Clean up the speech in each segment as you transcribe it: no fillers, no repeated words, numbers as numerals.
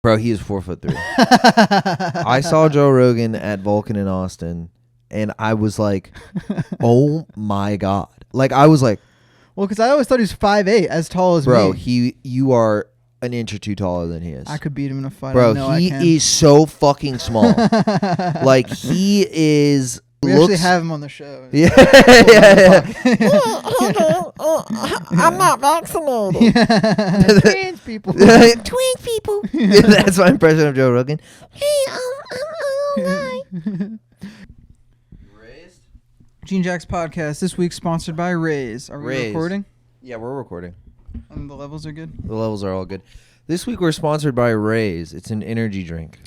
Bro, he is 4'3". I saw Joe Rogan at Vulcan in Austin, and I was like, oh my God. Like, I was like, well, because I always thought he was 5'8", as tall as bro, me. you are an inch or two taller than he is. I could beat him in a fight. Bro, he is so fucking small. Like, he is... We actually have him on the show. Yeah. I'm not vaccinated. Trans people. Twin people. That's my impression of Joe Rogan. Hey, I'm a guy. JeanJax podcast this week sponsored by Raise. Are we recording? Yeah, we're recording. And the levels are good? The levels are all good. This week we're sponsored by Raise. It's an energy drink.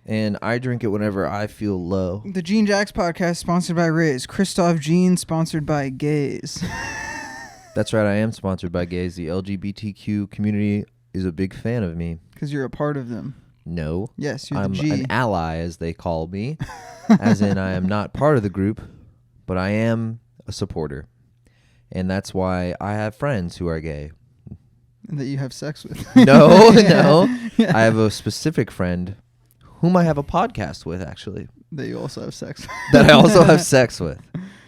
And I drink it whenever I feel low. The JeanJax podcast sponsored by Raise. Christoph Jean sponsored by Gays. That's right, I am sponsored by Gays. The LGBTQ community is a big fan of me. Because you're a part of them. No. Yes, you're I'm the G. an ally, as they call me. As in, I am not part of the group, but I am a supporter. And that's why I have friends who are gay. And that you have sex with. No. I have a specific friend whom I have a podcast with, actually. That you also have sex with. That I also have sex with.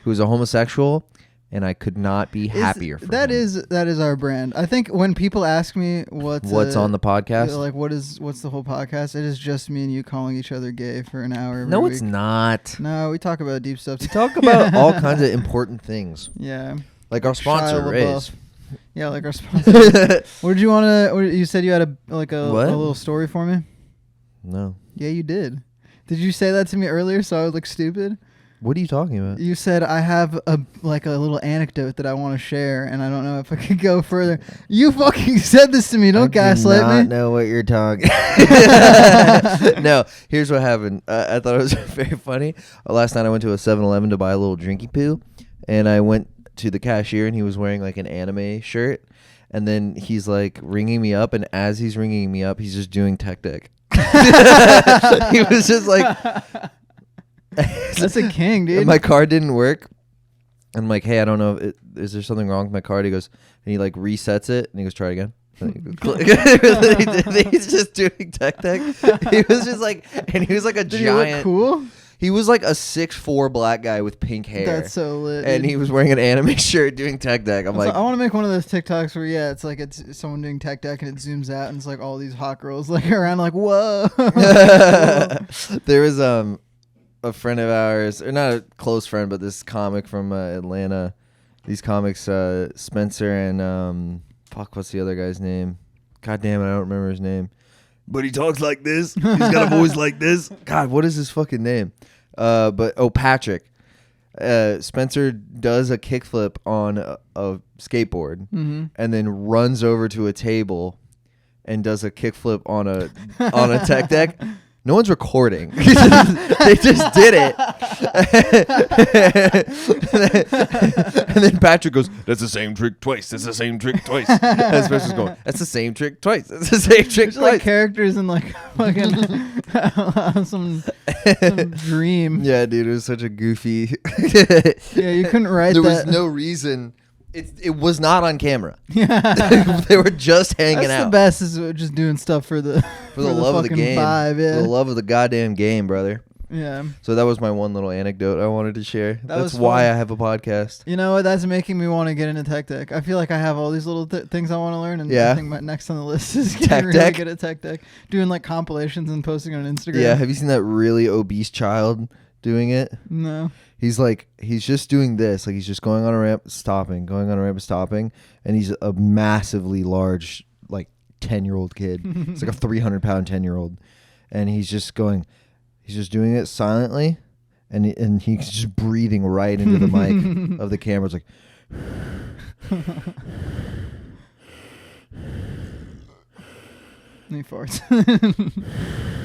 Who's a homosexual, and I could not be happier for that him. That is our brand. I think when people ask me what's on the podcast, like what's the whole podcast, it is just me and you calling each other gay for an hour every no, week. it's not. No, we talk about deep stuff. We talk about all kinds of important things. Yeah. Like our sponsor, Raise. Yeah, like our sponsor. What did you want to... You said you had a little story for me? No. Yeah, you did. Did you say that to me earlier so I would look stupid? What are you talking about? You said, I have a little anecdote that I want to share, and I don't know if I could go further. You fucking said this to me. Don't gaslight me. I do not know what you're talking. No, here's what happened. I thought it was very funny. Last night I went to a 7-Eleven to buy a little drinky poo, and I went to the cashier, and he was wearing like an anime shirt, and then he's like ringing me up, and as he's ringing me up, he's just doing tech deck. He was just like... That's a king, dude. My card didn't work. I'm like, hey, I don't know. Is there something wrong with my card? He goes, and he like resets it, and he goes, try it again. He's just doing tech. He was just like, and he was like a Did giant. He look cool? He was like a 6'4" black guy with pink hair. That's so lit. And dude. he was wearing an anime shirt doing tech deck. I'm like, I want to make one of those TikToks where it's like it's someone doing tech deck and it zooms out and it's like all these hot girls like around like whoa. There was a friend of ours, or not a close friend, but this comic from Atlanta. These comics, Spencer and what's the other guy's name? God damn it, I don't remember his name. But he talks like this. He's got a voice like this. God, what is his fucking name? Patrick. Spencer does a kickflip on a skateboard, and then runs over to a table and does a kickflip on a tech deck. No one's recording. They just did it. And then Patrick goes, that's the same trick twice. That's the same trick twice. And Spencer's going, that's the same trick twice. That's the same trick twice. Like characters in like fucking some dream. Yeah, dude, it was such a goofy. Yeah, you couldn't write there that. There was no reason. It was not on camera. Yeah. They were just hanging out. That's the best, is just doing stuff for the love of the game. Vibe, yeah. For the love of the goddamn game, brother. Yeah. So that was my one little anecdote I wanted to share. That's was why fun. I have a podcast. You know what? That's making me want to get into tech deck. I feel like I have all these little things I want to learn, and I think my next on the list is getting really good at tech deck. Doing like compilations and posting on Instagram. Yeah. Have you seen that really obese child doing it? No. He's just doing this. Like, he's just going on a ramp, stopping, going on a ramp, stopping. And he's a massively large, like, 10-year-old kid. It's like a 300-pound 10-year-old. And he's just doing it silently. And he's just breathing right into the mic of the camera. It's like... And he farts.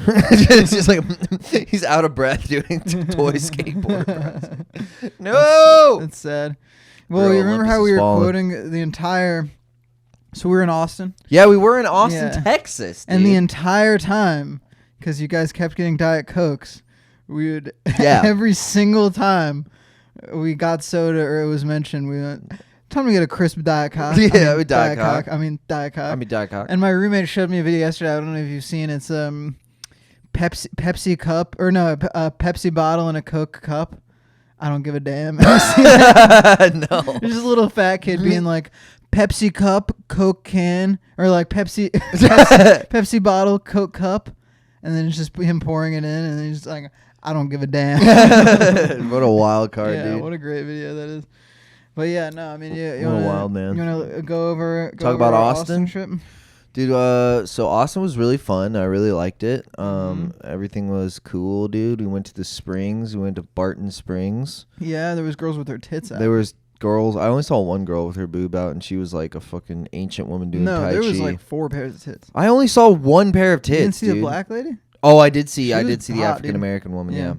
It's just like he's out of breath doing toy skateboard. No, that's sad. Well, you remember how we were quoting the entire... So we were in Austin. Yeah, we were in Austin, Texas. Dude. And the entire time, because you guys kept getting Diet Cokes, we would... every single time we got soda or it was mentioned, we went... Time to get a crisp Diet Coke. Yeah, Diet Coke. I mean Diet Coke. Diet Coke. And my roommate showed me a video yesterday. I don't know if you've seen it. It's Pepsi cup or no, a Pepsi bottle and a Coke cup. I don't give a damn. No. There's just a little fat kid being like, Pepsi cup, Coke can, or like Pepsi bottle, Coke cup, and then it's just him pouring it in, and then he's like, I don't give a damn. What a wild card, yeah, dude. what a great video that is. But yeah, no, I mean, you What wanna, a wild man. You want to go over about our Austin trip? Dude, so Austin was really fun. I really liked it. Everything was cool, dude. We went to the springs. We went to Barton Springs. Yeah, there was girls with their tits out. There was girls. I only saw one girl with her boob out, and she was like a fucking ancient woman doing Tai Chi. No, there was like 4 pairs of tits. I only saw one pair of tits. You didn't see dude. the black lady? Oh, I did see. She I was did see the hot, African American woman. Yeah.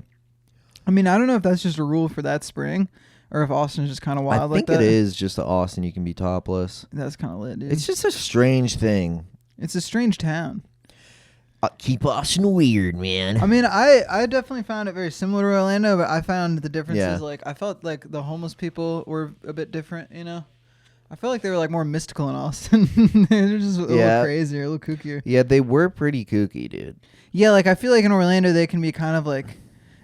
I mean, I don't know if that's just a rule for that spring, or if Austin's just kind of wild like that. I think it is just Austin. You can be topless. That's kind of lit, dude. It's just a strange thing. It's a strange town. Keep Austin weird, man. I mean, I definitely found it very similar to Orlando, but I found the differences. Yeah. Like, I felt like the homeless people were a bit different, you know? I felt like they were like more mystical in Austin. They're just a little crazier, a little kookier. Yeah, they were pretty kooky, dude. Yeah, like I feel like in Orlando they can be kind of like,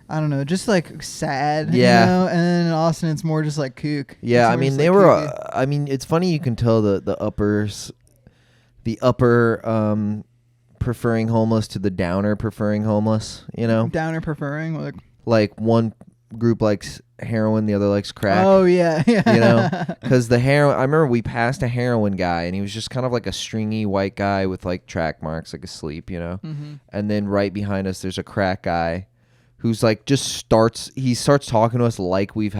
I don't know, just like sad. Yeah. You know? And then in Austin it's more just like kook. Yeah, It's I more mean just, they like, were. kooky. I mean, it's funny you can tell the upper preferring homeless to the downer preferring homeless. You know, Downer preferring like one group likes heroin, the other likes crack. Oh yeah, yeah. You know, because the heroin. I remember we passed a heroin guy, and he was just kind of like a stringy white guy with like track marks, like asleep. You know, and then right behind us, there's a crack guy. Who's like starts talking to us like we've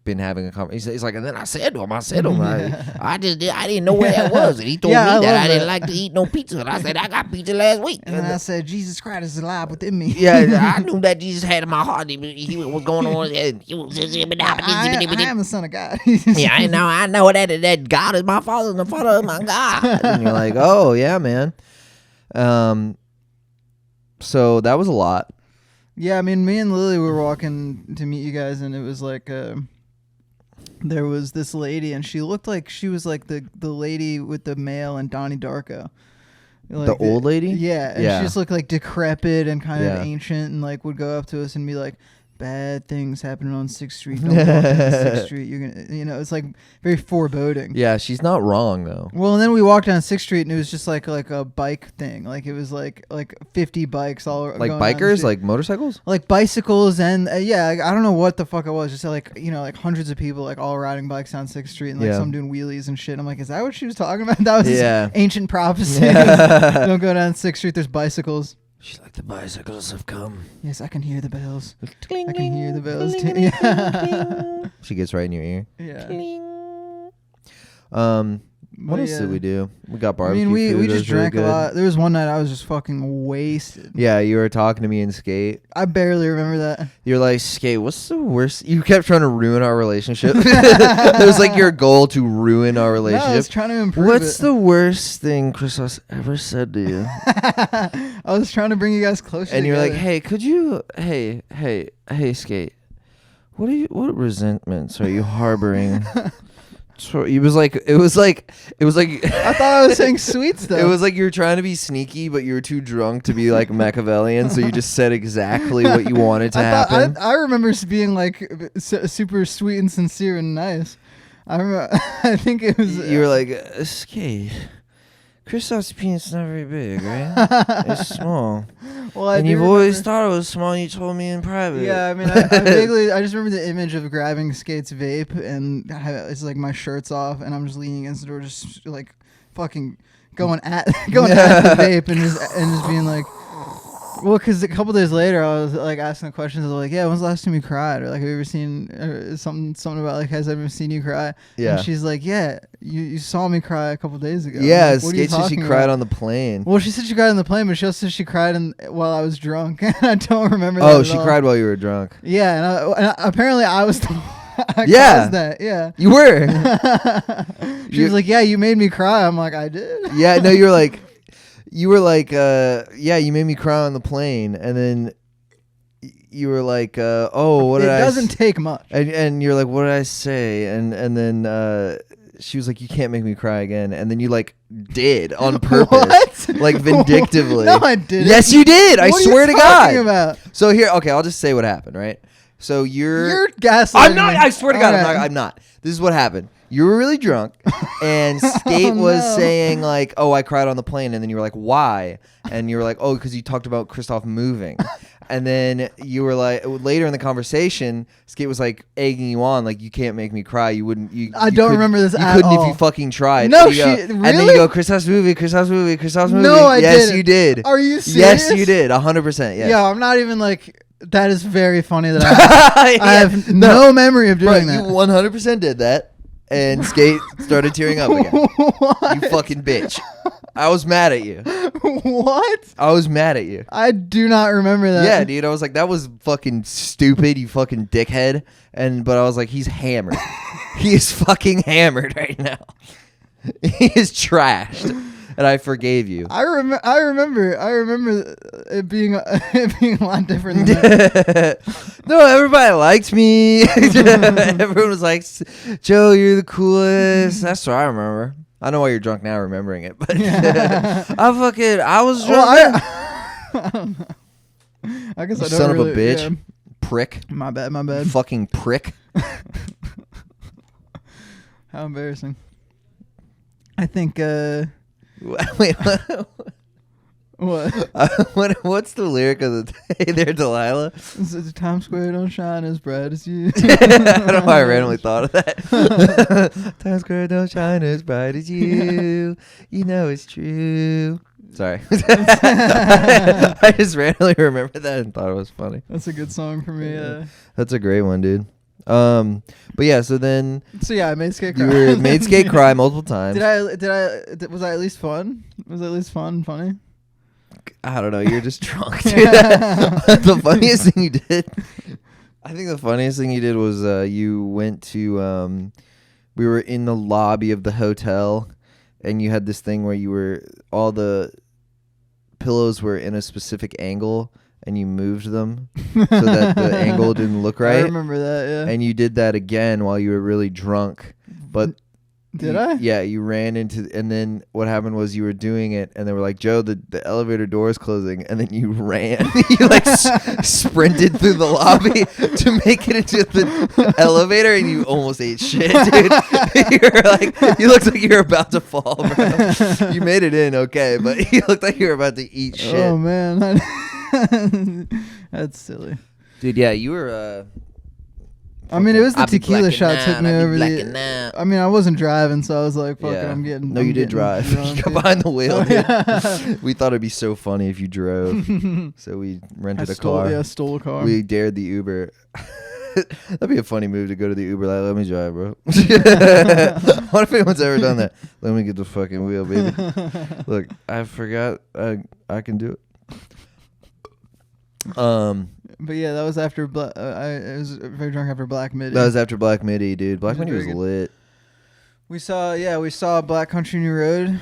been having a conversation. He's like, and then I said to him, I didn't know where that was, and he told me that I didn't like to eat no pizza, and I said I got pizza last week, and then I said Jesus Christ is alive within me. Yeah, I knew that Jesus had in my heart. He was going on. I am the Son of God. Yeah, I know that God is my Father and the Father is my God. And you're like, oh yeah, man. So that was a lot. Yeah, I mean, me and Lily were walking to meet you guys, and it was like there was this lady, and she looked like she was like the lady with the male and Donnie Darko. Like the old lady? Yeah, and Yeah. she just looked like decrepit and kind Yeah. of ancient, and like would go up to us and be like, bad things happening on 6th Street. Don't walk on 6th Street. You're gonna, it's like very foreboding. Yeah, she's not wrong though. Well, and then we walked down 6th Street, and it was just like a bike thing. Like it was like 50 bikes all Like going down the bikers, street. like motorcycles. Like bicycles and like, I don't know what the fuck it was. Just like like hundreds of people like all riding bikes down 6th Street and like some doing wheelies and shit. I'm like, is that what she was talking about? That was ancient prophecy. Don't go down 6th Street. There's bicycles. She's like, the bicycles have come. Yes, I can hear the bells. Cling, I can hear the bells cling, too. cling, Yeah. cling. She gets right in your ear. Yeah. What else did we do? We got I barbecue. mean, we food. just drank a lot. There was one night I was just fucking wasted. Yeah, you were talking to me in Skate. I barely remember that. You're like, Skate, what's the worst? You kept trying to ruin our relationship. That was like your goal, to ruin our relationship. No, I was trying to improve What's the worst thing Chris ever said to you? I was trying to bring you guys closer. And you're like, together. hey, could you, hey, Skate, what resentments are you harboring? It was like I thought I was saying sweet stuff. it was like you were trying to be sneaky, but you were too drunk to be like Machiavellian, so you just said exactly what you wanted to happen. I remember being like super sweet and sincere and nice. I remember. I think it was. You were like, Skate, Christoph's penis is not very big, right? It's small. Well, and you've always thought it was small, and you told me in private. Yeah, I mean, I just remember the image of grabbing Skate's vape, and it's like my shirt's off, and I'm just leaning against the door, just like fucking going at the vape, and just being like, well, because a couple days later, I was like asking the questions. I was like, "Yeah, when's the last time you cried?" Or like, "Have you ever seen something about like, has anyone seen you cry?" Yeah. And she's like, "Yeah, you saw me cry a couple days ago." Yeah, like, Skate said she cried on the plane. Well, she said she cried on the plane, but she also said she cried while I was drunk. And I don't remember that. Oh, she cried while you were drunk. Yeah, and apparently I was. I Yeah. caused that. Yeah. You were. She was like, "Yeah, you made me cry." I'm like, "I did." Yeah, no, you were like, yeah, you made me cry on the plane, and then you were like, oh, what did I? It doesn't take much. And you're like, what did I say? And then she was like, "You can't make me cry again," and then you like did on purpose, What? like vindictively. No, I didn't. Yes, you did. I What are swear you to God. talking about? So here, okay, I'll just say what happened, right? So You're gaslighting. I'm not. me. I swear to God, All right. I'm not. This is what happened. You were really drunk, and Skate was no. saying like, "Oh, I cried on the plane," and then you were like, "Why?" And you were like, "Oh, because you talked about Christoph moving." And then you were like, later in the conversation, Skate was like egging you on, like, "You can't make me cry. You wouldn't." I don't remember this You at couldn't all. if you fucking tried. No, and you go, she- And then you really? go, "Christoph's movie, Christoph's movie, Christoph's movie." No, I yes, didn't. you did. Are you serious? Yes, you did. 100%. Yes. Yeah, I'm not even like. That is very funny that I Yeah. have no memory of Bro, doing you that. 100% did that, and Skate started tearing up again. What? You fucking bitch. I was mad at you. What? I was mad at you. I do not remember that. Yeah, dude. I was like, that was fucking stupid, you fucking dickhead. But I was like, he's hammered. He is fucking hammered right now. He is trashed. And I forgave you. I remember it being a lot different than that. No, everybody liked me. Everyone was like, "Joe, you're the coolest." That's what I remember. I know why you're drunk now remembering it, but I was drunk. Well, I don't know. I guess You I don't son of really, a bitch. yeah. Prick. My bad. Fucking prick. How embarrassing. I think Wait, what? what's the lyric of the Hey There, Delilah? Is it Times Square don't shine as bright as you? I don't know why I randomly thought of that. Times Square don't shine as bright as you. You know it's true. Sorry. I just randomly remembered that and thought it was funny. That's a good song for me. That's a great one, dude. But yeah, so then So yeah, I made Skate cry. you were made Skate cry multiple times. Was I at least fun? Was I at least fun and funny? I don't know. You're just drunk, dude. The funniest thing you did, I think the funniest thing you did was you went to, we were in the lobby of the hotel, and you had this thing where all the pillows were in a specific angle, and you moved them so that the angle didn't look right. I remember that, yeah. And you did that again while you were really drunk. But Did I? Yeah, you ran into, and then what happened was you were doing it, and they were like, "Joe, the elevator door is closing," and then you ran. You like sprinted through the lobby to make it into the elevator, and you almost ate shit, dude. You looked like you were about to fall, bro. You made it in okay, but you looked like you were about to eat shit. Oh man, that's silly. Dude, yeah, you were. I mean, it was the I'll be tequila blacking shot out, took me I'll be over blacking the. out. I mean, I wasn't driving, so I was like, "Fuck it, I'm getting." No, I'm you did getting drive. drunk, You got yeah. behind the wheel, Oh, dude. yeah. We thought it'd be so funny if you drove, so we rented a stole, car. Yeah, stole a car. We dared the Uber. That'd be a funny move to go to the Uber. Like, let me drive, bro. What if anyone's ever done that? Let me get the fucking wheel, baby. Look, I forgot. I can do it. But yeah, that was after I was very drunk after Black Midi. That was after Black Midi, dude. Black It was Midi was very good. lit. We saw Black Country New Road.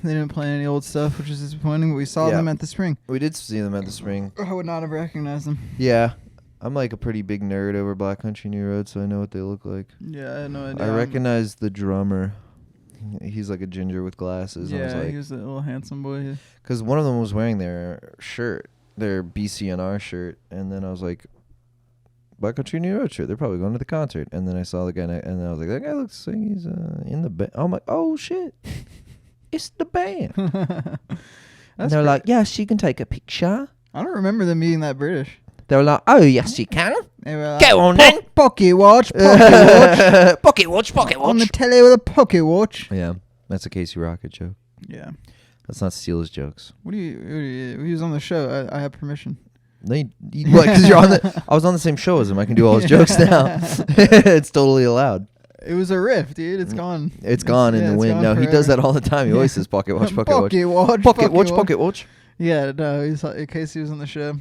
They didn't play any old stuff, which is disappointing. But we saw Yeah. them at the Spring. We did see them at the Spring. I would not have recognized them. Yeah, I'm like a pretty big nerd over Black Country New Road, so I know what they look like. Yeah, I had no idea. I recognize the drummer. He's like a ginger with glasses. I was Yeah, like, he was a little handsome boy. because one of them was wearing their shirt, their BCNR shirt, and then I was like, Black Country New Road shirt. They're probably going to the concert. And then I saw the guy, and I was like, that guy looks like he's in the band. I'm like, oh shit, it's the band. And they're like, yes, you can take a picture. I don't remember them being that British. They were like, oh yes, you can. They were like, Go on then. Pocket watch, pocket watch. Pocket On the telly with a pocket watch. Yeah, that's a Casey Rocket joke. Yeah. Let's not steal his jokes. What do you? He was on the show. I have permission. No, what? Because you're on the. I was on the same show as him. I can do all his jokes now. It's totally allowed. It was a riff, dude. It's gone. It's gone in the it's wind. gone No, he does forever. that all the time. He always says pocket watch, pocket watch. Pocket watch. Pocket watch, pocket watch. Yeah, no, in case he was on the show.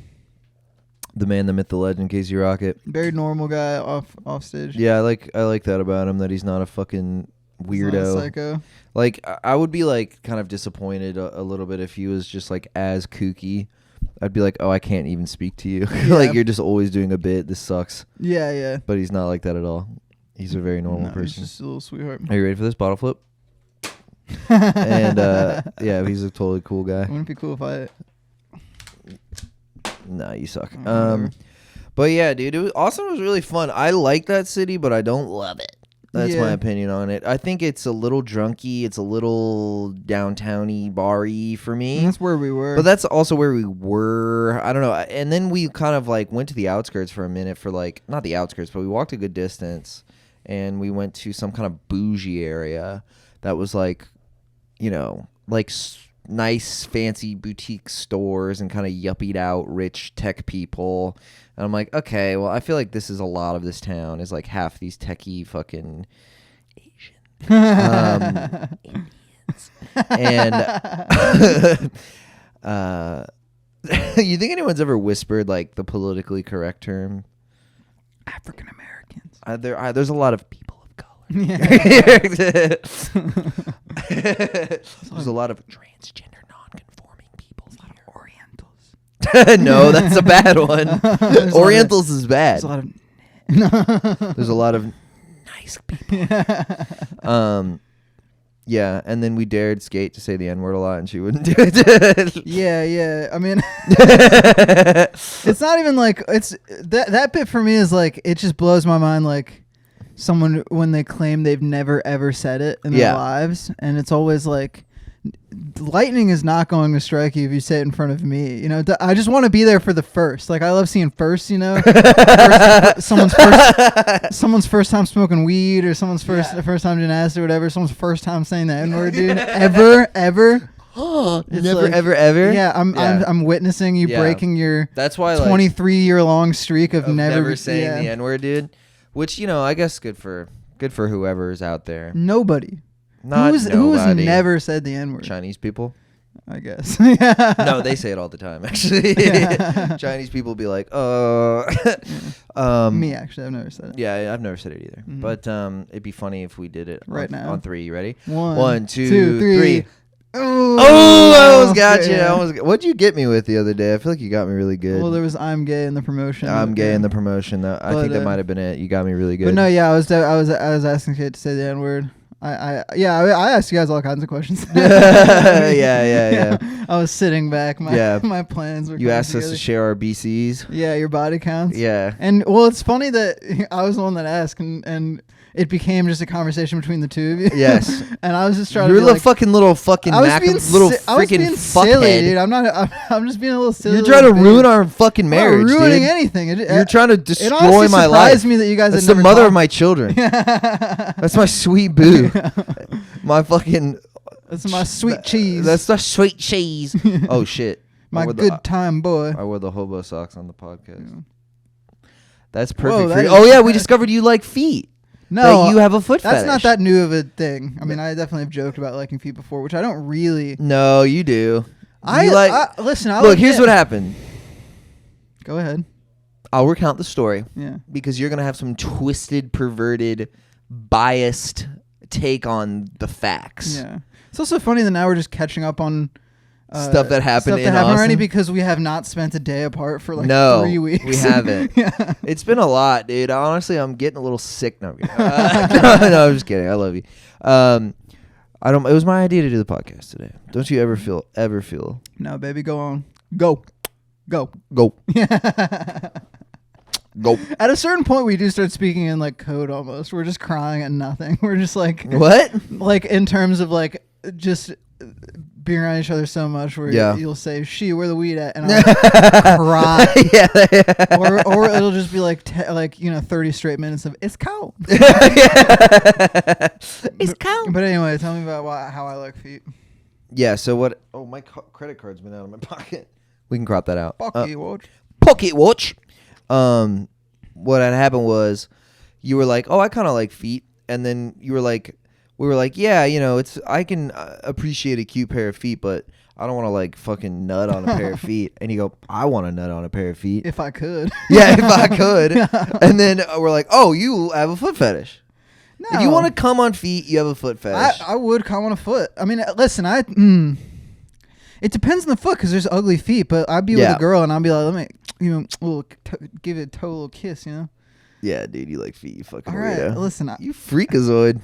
The man, the myth, the legend, Casey Rocket. Very normal guy off stage. Yeah, I like that about him, that he's not a fucking He's not a weirdo. psycho. Like, I would be like kind of disappointed a little bit if he was just like as kooky. I'd be like, oh, I can't even speak to you. Like, you're just always doing a bit. This sucks. Yeah. But he's not like that at all. He's a very normal He's person. just a little sweetheart. Are you ready for this bottle flip? And yeah, he's a totally cool guy. Wouldn't it be cool if I? Nah, you suck. Whatever. But yeah, dude, Austin was really fun. I like that city, but I don't love it. That's my Yeah. opinion on it. I think it's a little drunky. It's a little downtowny, bar-y for me. And that's where we were. But that's also where we were. I don't know. And then we kind of like went to the outskirts for a minute for like, not the outskirts, but we walked a good distance and we went to some kind of bougie area that was like, you know, like nice fancy boutique stores and kind of yuppied out rich tech people. And I'm like, okay, well, I feel like this is a lot of this town is like half these techie fucking Asian Indians. And you think anyone's ever whispered like the politically correct term? African Americans. There's a lot of people of color. Yeah. There's a lot of transgender non-conforming people. A lot of Orientals. No, that's a bad one. Orientals is bad. There's a lot of. There's a lot of nice people. Yeah, and then we dared Skate to say the N-word a lot, and she wouldn't do it. Yeah. I mean, it's not even like it's that bit for me is like it just blows my mind. Like someone when they claim they've never ever said it in their lives, and it's always like. Lightning is not going to strike you if you say it in front of me. You know, I just want to be there for the first. Like I love seeing first. You know, someone's first time smoking weed, or someone's first time doing acid or whatever. Someone's first time saying the N-word, dude. ever. It's Never, like, ever. Yeah, I'm witnessing you breaking your. That's why 23-year long streak of never saying the N-word, dude. Which I guess good for whoever's out there. Nobody. Not Who's nobody. never said the N-word? Chinese people. I guess. No, they say it all the time. Actually, Chinese people be like, Me actually, I've never said it. Yeah, I've never said it either. Mhm. But it'd be funny if we did it Right now. on 3. You ready? 1, 2, 3. Oh, I almost got you. What'd you get me with the other day? I feel like you got me really good. Well, there was "I'm gay" in the promotion. I'm gay in the promotion. I think that might have been it. You got me really good. But no, yeah, I was asking Kate to say the N-word. I asked you guys all kinds of questions. yeah. I was sitting back. My plans were. You asked us together. to share our BCs. Yeah, your body counts. Yeah. And well, it's funny that I was the one that asked, and it became just a conversation between the two of you. Yes. And I was just trying You're to a be like, fucking I was being freaking silly, fuckhead. dude. I'm just being a little silly. You're trying to ruin our fucking marriage, I'm not ruining dude. anything. You're trying to destroy it honestly my life. surprised me that you guys That's had the never mother of talked. my children. That's my sweet boo. My fucking. That's my sweet cheese. That's the sweet cheese. Oh shit. my good time boy. I wore the hobo socks on the podcast. Yeah. That's Whoa, perfect that for you. is- Oh yeah, we discovered you like feet. No, That you have a foot that's fetish. not that new of a thing. I mean, I definitely have joked about liking feet before, which I don't really. No, you do. Listen. Look, here's what happened. Go ahead. I'll recount the story Yeah. because you're gonna have some twisted, perverted, biased take on the facts. Yeah. It's also funny that now we're just catching up on Stuff that happened in already Austin? because we have not spent a day apart for like No, 3 weeks. we haven't. Yeah. It's been a lot, dude. Honestly, I'm getting a little sick now. No, I'm just kidding. I love you. I don't. It was my idea to do the podcast today. Don't you ever feel? No, baby, go on. Go. Go. Go. At a certain point, we do start speaking in like code almost. We're just crying at nothing. We're just like What? like in terms of like just being around each other so much where you'll say, "She, where the weed at?" and I'll cry. Yeah. or it'll just be like 30 straight minutes of "It's cold." It's cold. But anyway, tell me about how I like feet. Yeah. So what? Oh, my credit card's been out of my pocket. We can crop that out. Pocket watch. Pocket watch. What had happened was, you were like, "Oh, I kind of like feet," and then we were like, "Yeah, I can appreciate a cute pair of feet, but I don't want to like fucking nut on a pair of feet." And you go, "I want to nut on a pair of feet." If I could. Yeah, if I could. And then we're like, "Oh, you have a foot fetish. No. If you want to come on feet, you have a foot fetish." I would come on a foot. I mean, listen, it depends on the foot because there's ugly feet, but I'd be with a girl and I'd be like, let me, give it a toe little kiss, Yeah, dude, you like feet, you fucking All right, weirdo. listen. You freakazoid.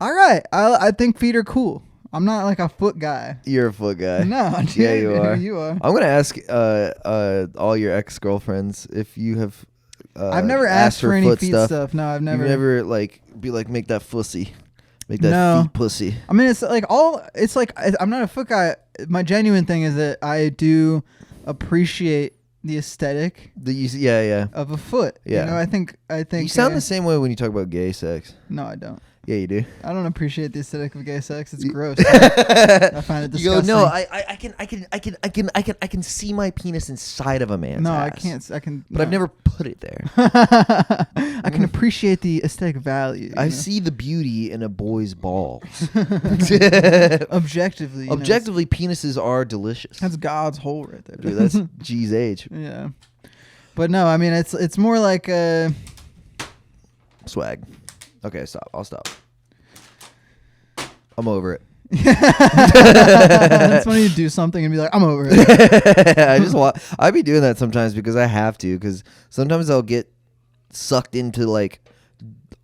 All right, I think feet are cool. I'm not like a foot guy. You're a foot guy. No, dude, Yeah, you are. You are. I'm gonna ask all your ex-girlfriends if you have. I've never asked for any foot feet stuff. No, I've never. You never like be like make that fussy, make that No. feet pussy. I mean, it's like I'm not a foot guy. My genuine thing is that I do appreciate the aesthetic Yeah. of a foot. Yeah. You know, I think. You sound the same way when you talk about gay sex. No, I don't. Yeah, you do. I don't appreciate the aesthetic of gay sex. It's gross. I find it disgusting. You go, no, I can see my penis inside of a man's No, ass. I can't. I can. But I've never put it there. I can appreciate the aesthetic value. I see the beauty in a boy's balls. Objectively. Objectively, penises are delicious. That's God's hole right there. Dude, that's G's age. Yeah. But no, I mean it's more like Swag. Okay, stop. I'll stop. I'm over it. It's when you do something and be like, I'm over it. I be doing that sometimes because I have to. Because sometimes I'll get sucked into like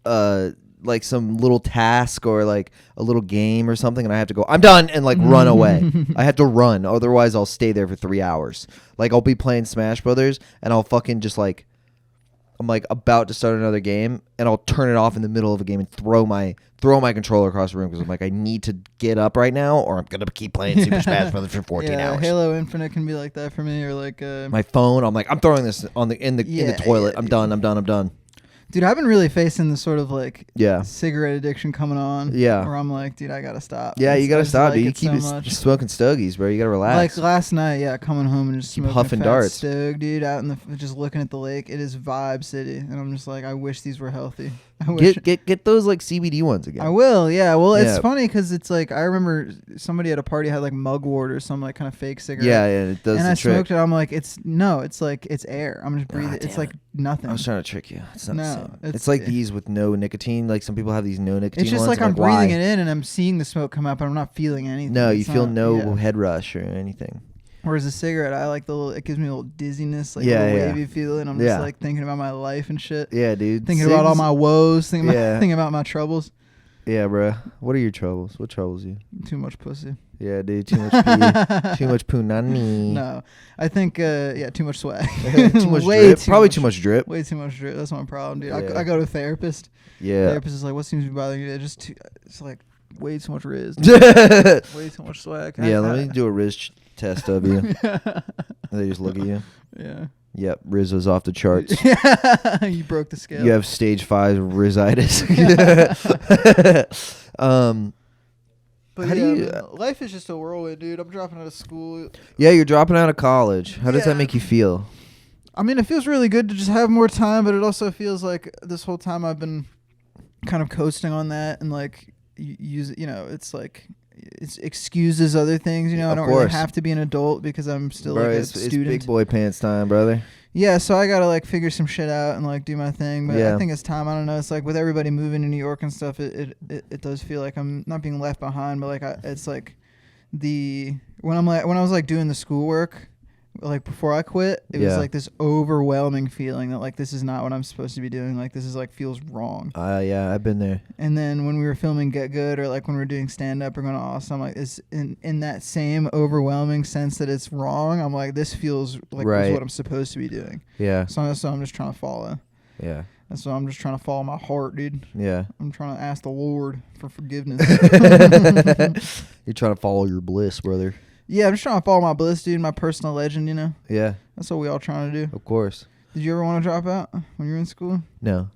some little task or like a little game or something, and I have to go, I'm done, and like run away. I have to run, otherwise I'll stay there for 3 hours. Like I'll be playing Smash Brothers, and I'll fucking just like. I'm like about to start another game, and I'll turn it off in the middle of a game and throw my controller across the room because I'm like, I need to get up right now, or I'm gonna keep playing Super Smash Brothers for 14 hours. Halo Infinite can be like that for me, or like my phone. I'm like, I'm throwing this in the toilet. I'm done. Dude, I've been really facing the sort of like Yeah. cigarette addiction coming on. Yeah. Where I'm like, dude, I gotta stop. Yeah, you gotta stop, dude. You keep much. smoking stogies, bro. You gotta relax. Like last night, coming home and just Keep smoking huffing a fat darts. stove, dude, out in the just looking at the lake. It is vibe city, and I'm just like, I wish these were healthy. I wish. Get those like CBD ones again. I will, yeah. Well, it's Yeah. funny because it's like I remember somebody at a party had like mugwort or some like kind of fake cigarette. Yeah, it does And the I trick. smoked it. I'm like, it's air. I'm just breathing. It's damn like nothing. I was trying to trick you. It's not the No, same. it's- It's like these with no nicotine. Like some people have these no nicotine It's just ones. like I'm breathing why? it in and I'm seeing the smoke come up, and I'm not feeling anything. No, you It's feel not- no yeah. head rush or anything. Whereas a cigarette, I like it gives me a little dizziness, like Yeah, a little yeah. wavy feeling. I'm Yeah. just like thinking about my life and shit. Yeah, dude. Thinking about all my woes, thinking Yeah. about my troubles. Yeah, bro. What are your troubles? What troubles you? Too much pussy. Yeah, dude. Too much pee. Too much punani. No, I think too much swag. Too much Way drip. Probably too much drip. Way too much drip. That's my problem, dude. Yeah. I go to a therapist. Yeah. Therapist is like, what seems to be bothering you? It's like way too much riz. Way too much swag. Yeah, let me do a Riz test of you. They just look at you. Yeah. Yep, Riz was off the charts. You broke the scale. You have stage 5 Rizitis. But how do you- life is just a whirlwind, dude. I'm dropping out of school. Yeah, you're dropping out of college. How does that Yeah. make you feel? I mean, it feels really good to just have more time, but it also feels like this whole time I've been kind of coasting on that and like use it. It's like it excuses other things. I Of don't really course. have to be an adult because I'm still Bro, like a it's student. big boy pants time, brother. Yeah, so I gotta like figure some shit out and like do my thing. But Yeah. I think it's time. I don't know. It's like with everybody moving to New York and stuff, it does feel like I'm not being left behind. But like it's like when I was like doing the schoolwork, like before I quit, it was Yeah. like this overwhelming feeling that like this is not what I'm supposed to be doing. Like this is like feels wrong. Yeah, I've been there. And then when we were filming Get Good or like when we were doing stand up or going to Awesome, like it's in that same overwhelming sense that it's wrong. I'm like, this feels like this Right. is what I'm supposed to be doing. Yeah, So I'm just trying to follow. yeah, And so I'm just trying to follow my heart, dude. yeah. I'm trying to ask the Lord for forgiveness. You're trying to follow your bliss, brother. Yeah, I'm just trying to follow my bliss, dude, my personal legend, Yeah, That's what we all trying to do. of course. Did you ever want to drop out when you were in school? No.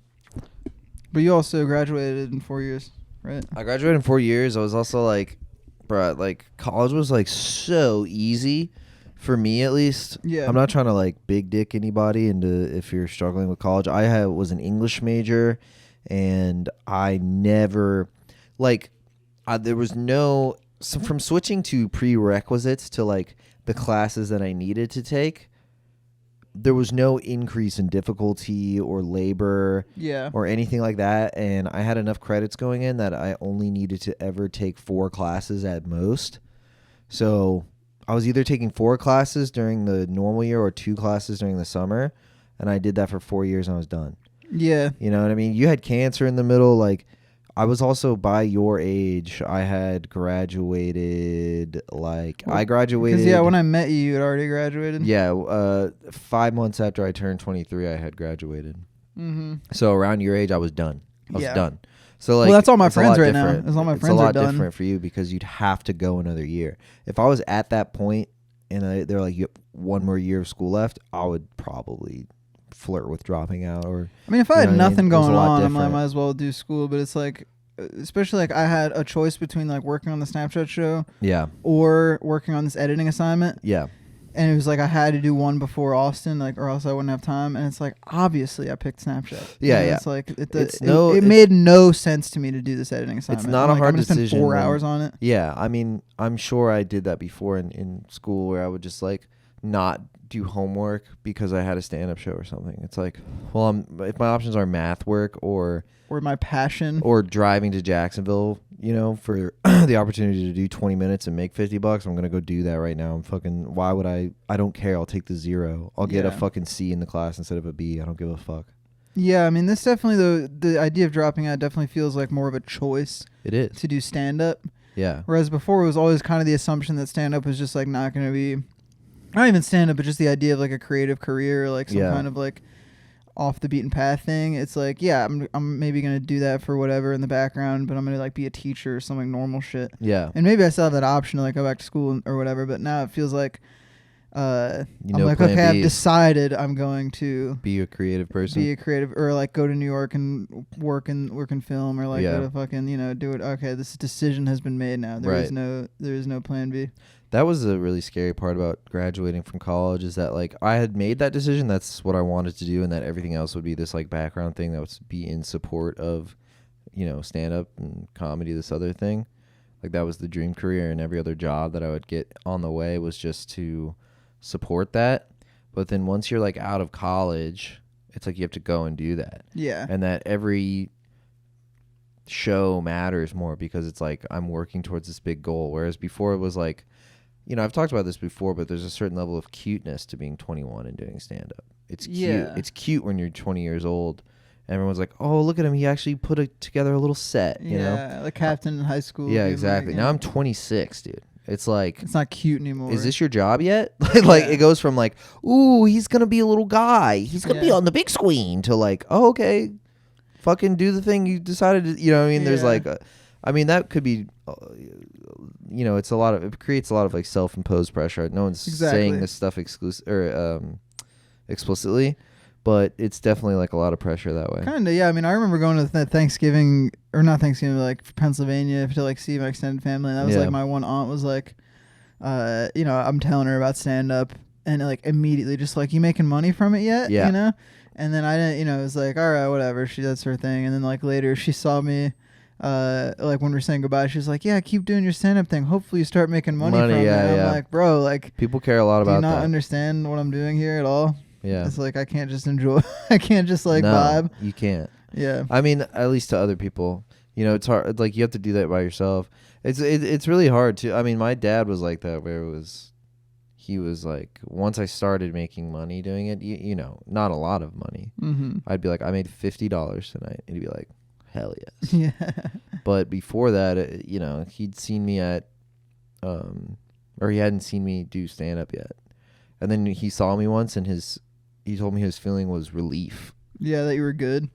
But you also graduated in 4 years, right? I graduated in 4 years. I was also like, bruh, like college was like so easy for me at least. Yeah. I'm not trying to like big dick anybody into if you're struggling with college. I was an English major, and I never there was no from switching to prerequisites to like the classes that I needed to take. There was no increase in difficulty or labor Yeah. or anything like that, and I had enough credits going in that I only needed to ever take 4 classes at most. So I was either taking 4 classes during the normal year or 2 classes during the summer, and I did that for 4 years and I was done. Yeah. You know what I mean? You had cancer in the middle. Like, I was also by your age. I had graduated. Like, I graduated. Because, yeah, when I met you, you had already graduated. Yeah, 5 months after I turned 23, I had graduated. Mm-hmm. So around your age, I was done. I was Yeah. done. So like, Well, that's all my it's a friends lot right now. different. That's all my It's friends a are lot done. different for you because you'd have to go another year. If I was at that point and they're like, you have one more year of school left, I would probably flirt with dropping out. Or I mean, if I you had know what I mean? nothing It was a going lot on, I different. might as well do school. But it's like, especially like I had a choice between like working on the Snapchat show Yeah, or working on this editing assignment. yeah, And it was like I had to do one before Austin, like, or else I wouldn't have time. And it's like, obviously, I picked Snapchat. Yeah, You know, yeah. It's like It's it made no sense to me to do this editing assignment. not I'm a like, hard I'm gonna spend decision 4 when- hours on it. yeah. I mean, I'm sure I did that before in school where I would just like not do homework because I had a stand-up show or something. It's like, well, if my options are math work or My passion. or driving to Jacksonville, you know, for the opportunity to do 20 minutes and make $50, I'm going to go do that right now. Why would I don't care. I'll take the 0. I'll get a Yeah. fucking C in the class instead of a B. I don't give a fuck. Yeah, I mean, this definitely, the idea of dropping out definitely feels like more of a choice It is. to do stand-up. Yeah. Whereas before, it was always kind of the assumption that stand-up was just like not going to be, not even stand-up, but just the idea of like a creative career, like some Yeah. kind of like off the beaten path thing. It's like, yeah, I'm maybe going to do that for whatever in the background, but I'm going to like be a teacher or something normal shit. Yeah. And maybe I still have that option to like go back to school or whatever, but now it feels like I'm like, plan okay, I've B. decided I'm going to Be a creative person. be a creative, or like go to New York and work in film, or like Yeah. go to fucking, you know, do it. Okay, this decision has been made now. There is Right. no plan B. That was a really scary part about graduating from college is that like I had made that decision. That's what I wanted to do, and that everything else would be this like background thing that would be in support of, you know, stand up and comedy, this other thing. Like that was the dream career, and every other job that I would get on the way was just to support that. But then once you're like out of college, it's like you have to go and do that. Yeah. And that every show matters more because it's like I'm working towards this big goal. Whereas before it was like, you know, I've talked about this before, but there's a certain level of cuteness to being 21 and doing stand up. It's cute. Yeah. It's cute when you're 20 years old. Everyone's like, "Oh, look at him. He actually put together a little set," you know? Yeah, like Captain in high school. Yeah, being exactly. like, Now yeah. I'm 26, dude. It's like, It's not cute anymore. is this your job yet? Like Yeah. it goes from like, "Ooh, he's going to be a little guy. He's going to be Yeah. on the big screen," to like, "Oh, okay. Fucking do the thing you decided to," you know what I mean? There's Yeah. like I mean that could be you know, it creates a lot of like self-imposed pressure. No one's Exactly. saying this stuff explicitly, but it's definitely like a lot of pressure that way. Kind of, yeah. I mean, I remember going to that Thanksgiving, or not Thanksgiving, but like Pennsylvania to like see my extended family. And that was Yeah. like my one aunt was like, you know, I'm telling her about stand up, and like immediately just like, you making money from it yet? Yeah. You know? And then I didn't, you know, it was like, all right, whatever. That's her thing. And then like later she saw me, like when we were saying goodbye, she was like, yeah, keep doing your stand up thing. Hopefully you start making money from it. Yeah, And I'm yeah. like, bro, like, People care a lot do you about not that. understand what I'm doing here at all? Yeah. It's like, I can't just enjoy, I can't just like No, vibe. you can't. Yeah. I mean, at least to other people, you know, it's hard. Like you have to do that by yourself. It's really hard to. I mean, my dad was like that, where he was like, once I started making money doing it, you know, not a lot of money. Mm-hmm. I'd be like, I made $50 tonight, and he'd be like, hell yes. Yeah. But before that, you know, he'd seen me at, or he hadn't seen me do stand up yet, and then he saw me once, and he told me his feeling was relief. Yeah, that you were good.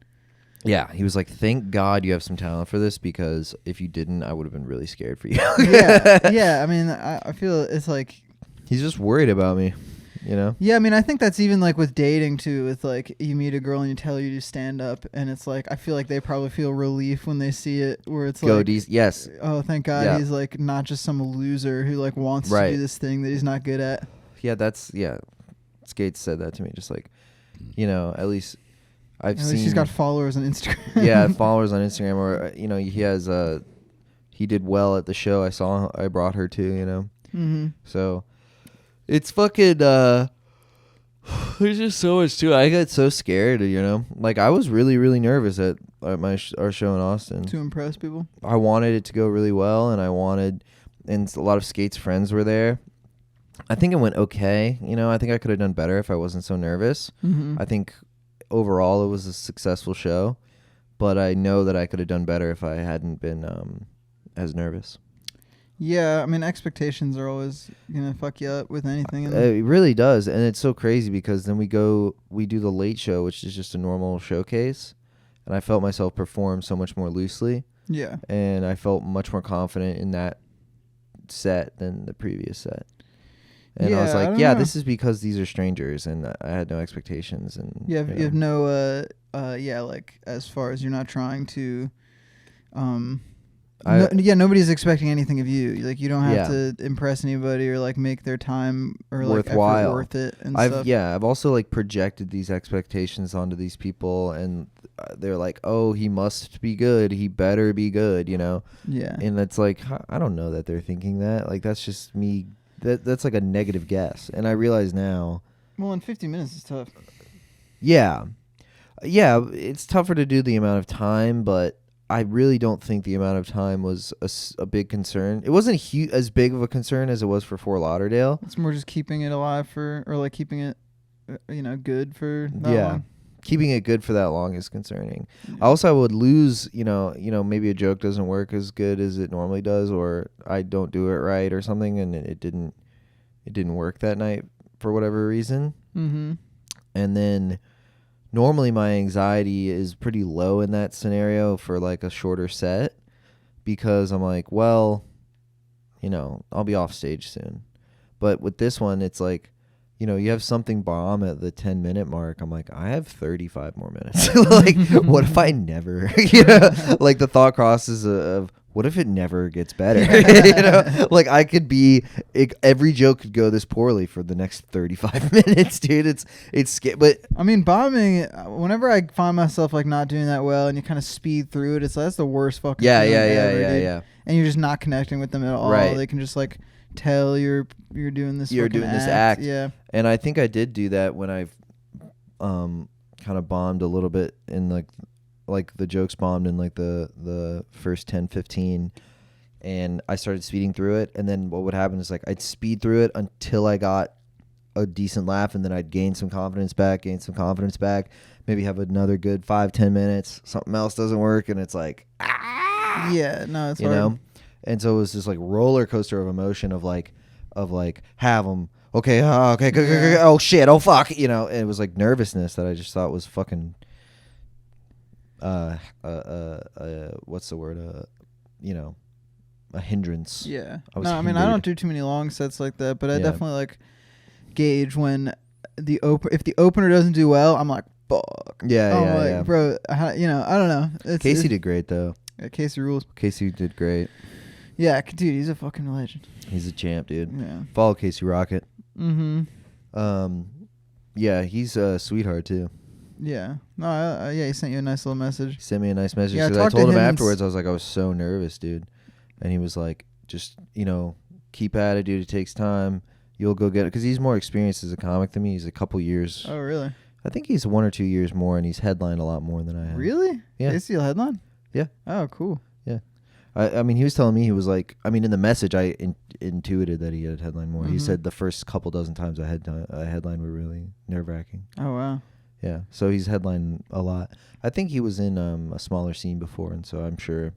Yeah, he was like, "Thank God you have some talent for this, because if you didn't, I would have been really scared for you." Yeah. Yeah. I mean, I feel it's like, He's just worried about me, you know? yeah, I mean, I think that's even like with dating too, with like you meet a girl and you tell her you do stand up, and it's like, I feel like they probably feel relief when they see it, where it's like, Yes. oh, thank God Yeah. he's like not just some loser who like wants Right. to do this thing that he's not good at. Yeah. Skates said that to me, just like, you know, at least I've At seen. least he's got followers on Instagram. yeah, followers on Instagram, or you know, he has he did well at the show I brought her to, you know. Mm-hmm. So it's fucking there's just so much to it. I got so scared, you know. Like I was really really nervous at our show in Austin. To impress people. I wanted it to go really well, and a lot of Skate's friends were there. I think it went okay, you know. I think I could have done better if I wasn't so nervous. Mm-hmm. I think overall it was a successful show, but I know that I could have done better if I hadn't been as nervous. Yeah, I mean, expectations are always gonna fuck you up with anything. It really does, and it's so crazy because then we do the late show, which is just a normal showcase, and I felt myself perform so much more loosely, yeah. and I felt much more confident in that set than the previous set. And I was Yeah, I like, don't yeah, know. this is because these are strangers, and I had no expectations. And You have no like as far as you're not trying to nobody's expecting anything of you. Like you don't have to impress anybody or like make their time or like effort worthwhile. worth it and stuff. I've also like projected these expectations onto these people, and they're like, oh, he must be good, he better be good, you know. Yeah. And it's like, I don't know that they're thinking that. Like that's just me. That's like a negative guess, and I realize now. Well, in 50 minutes is tough. Yeah, it's tougher to do the amount of time, but I really don't think the amount of time was a big concern. It wasn't as big of a concern as it was for Fort Lauderdale. It's more just keeping it alive or like keeping it, good for that long. Keeping it good for that long is concerning. Also, I would lose, maybe a joke doesn't work as good as it normally does, or I don't do it right or something, and it didn't work that night for whatever reason. Mm-hmm. And then normally my anxiety is pretty low in that scenario for like a shorter set, because I'm like, well, I'll be off stage soon. But with this one, it's like, you have something bomb at the 10-minute mark. I'm like, I have 35 more minutes. Like, what if I never, like the thought crosses of what if it never gets better? Like I could every joke could go this poorly for the next 35 minutes, dude. It's but I mean, bombing, whenever I find myself like not doing that well and you kind of speed through it, that's the worst fucking feeling ever, dude. And you're just not connecting with them at all. Right. They can just like tell you're doing this act. Yeah. And I think I did do that when I've kind of bombed a little bit in like the jokes bombed in like the first 10-15, and I started speeding through it, and then what would happen is like I'd speed through it until I got a decent laugh, and then I'd gain some confidence back, maybe have another good 5-10 minutes, something else doesn't work, and it's like yeah, no, it's you hard. know. And so it was this like roller coaster of emotion of have them. Okay, okay, Yeah. oh shit, oh fuck, and it was like nervousness that I just thought was fucking, what's the word, a hindrance. Yeah. I was No, I mean, I don't do too many long sets like that, but I definitely like gauge when if the opener doesn't do well, I'm like, fuck. Yeah. Bro, I don't know. Casey did great though. Casey rules. Casey did great. Yeah, dude, he's a fucking legend. He's a champ, dude. Yeah. Follow Casey Rocket. Mm-hmm. Yeah, he's a sweetheart too. Yeah. No, he sent you a nice little message. He sent me a nice message. Yeah, 'Cause I told him afterwards, I was like, I was so nervous, dude. And he was like, just, keep at it, dude. It takes time. You'll go get it. Because he's more experienced as a comic than me. He's a couple years. Oh, really? I think he's 1 or 2 years more, and he's headlined a lot more than I have. Really? Yeah. Casey will headline? Yeah. Oh, cool. Yeah. I mean, he was telling me, he was like, I mean, in the message, I intuited that he had headlined more. Mm-hmm. He said the first couple dozen times I headlined were really nerve-wracking. Oh, wow. Yeah. So he's headlined a lot. I think he was in a smaller scene before, and so I'm sure...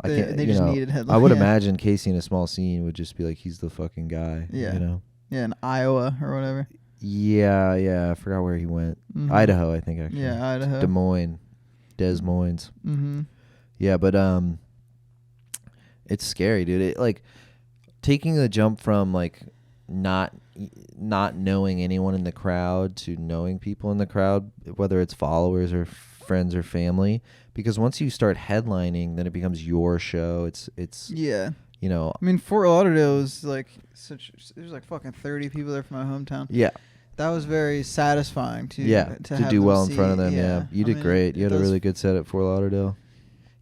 They just needed headline. I would Yeah. imagine Casey in a small scene would just be like, he's the fucking guy. Yeah. Yeah, in Iowa or whatever. Yeah. I forgot where he went. Mm-hmm. Idaho, I think, actually. Yeah, Idaho. Des Moines. Mm-hmm. Yeah, but it's scary, dude. It like taking the jump from like not knowing anyone in the crowd to knowing people in the crowd, whether it's followers or friends or family, because once you start headlining, then it becomes your show. It's Yeah. I mean, Fort Lauderdale was like there's like fucking 30 people there from my hometown. Yeah. That was very satisfying to to have do them well in see. front of them. Yeah. You did great. You had a really good set at Fort Lauderdale.